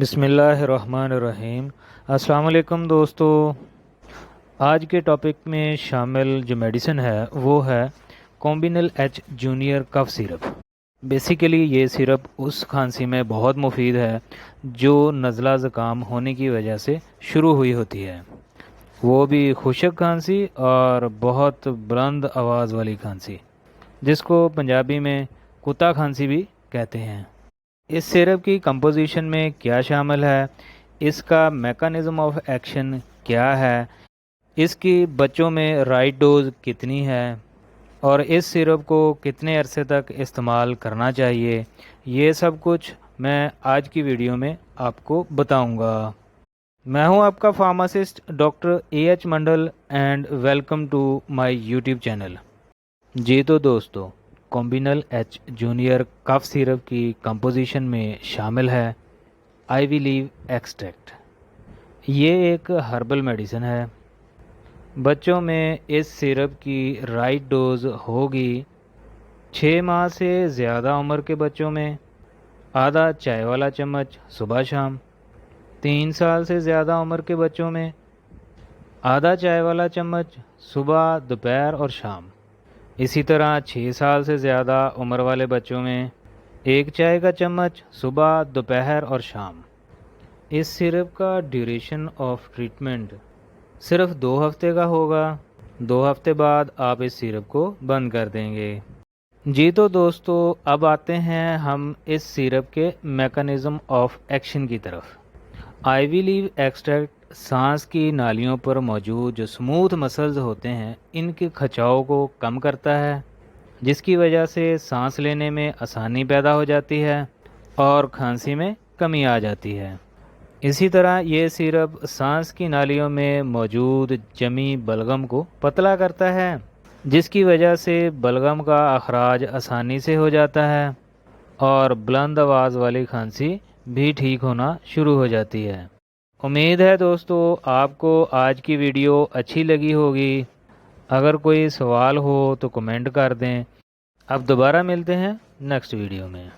بسم اللہ الرحمن الرحیم۔ السلام علیکم دوستو، آج کے ٹاپک میں شامل جو میڈیسن ہے وہ ہے کومبینل H junior cough syrup. Basically یہ سیرپ اس کھانسی میں بہت مفید ہے جو نزلہ زکام ہونے کی وجہ سے شروع ہوئی ہوتی ہے، وہ بھی خشک کھانسی اور بہت بلند آواز والی کھانسی، جس کو پنجابی میں کتا کھانسی بھی کہتے ہیں۔ اس سیرپ کی کمپوزیشن میں کیا شامل ہے، اس کا میکانزم آف ایکشن کیا ہے، اس کی بچوں میں رائٹ ڈوز کتنی ہے اور اس سیرپ کو کتنے عرصے تک استعمال کرنا چاہیے، یہ سب کچھ میں آج کی ویڈیو میں آپ کو بتاؤں گا۔ میں ہوں آپ کا pharmacist doctor A H Mandal and welcome to my YouTube channel. جی تو دوستو، کومبینل ایچ جونیئر کف سیرپ کی کمپوزیشن میں شامل ہے آئیوی لیو ایکسٹریکٹ۔ یہ ایک ہربل میڈیسن ہے۔ بچوں میں اس سیرپ کی رائٹ ڈوز ہوگی 6 ماہ سے زیادہ عمر کے بچوں میں آدھا چائے والا چمچ صبح شام، 3 سال سے زیادہ عمر کے بچوں میں آدھا چائے والا چمچ صبح دوپہر اور شام، اسی طرح 6 سال سے زیادہ عمر والے بچوں میں 1 چائے کا چمچ صبح دوپہر اور شام۔ اس سیرپ کا ڈیوریشن آف ٹریٹمنٹ صرف 2 ہفتے کا ہوگا، 2 ہفتے بعد آپ اس سیرپ کو بند کر دیں گے۔ جی تو دوستو، اب آتے ہیں ہم اس سیرپ کے میکانزم آف ایکشن کی طرف۔ آئیوی لیو ایکسٹریکٹ سانس کی نالیوں پر موجود جو سموتھ مسلز ہوتے ہیں، ان کے کھچاؤ کو کم کرتا ہے، جس کی وجہ سے سانس لینے میں آسانی پیدا ہو جاتی ہے اور کھانسی میں کمی آ جاتی ہے۔ اسی طرح یہ سیرپ سانس کی نالیوں میں موجود جمی بلغم کو پتلا کرتا ہے، جس کی وجہ سے بلغم کا اخراج آسانی سے ہو جاتا ہے اور بلند آواز والی کھانسی بھی ٹھیک ہونا شروع ہو جاتی ہے۔ امید ہے دوستو آپ کو آج کی ویڈیو اچھی لگی ہوگی۔ اگر کوئی سوال ہو تو کمنٹ کر دیں۔ اب دوبارہ ملتے ہیں نیکسٹ ویڈیو میں۔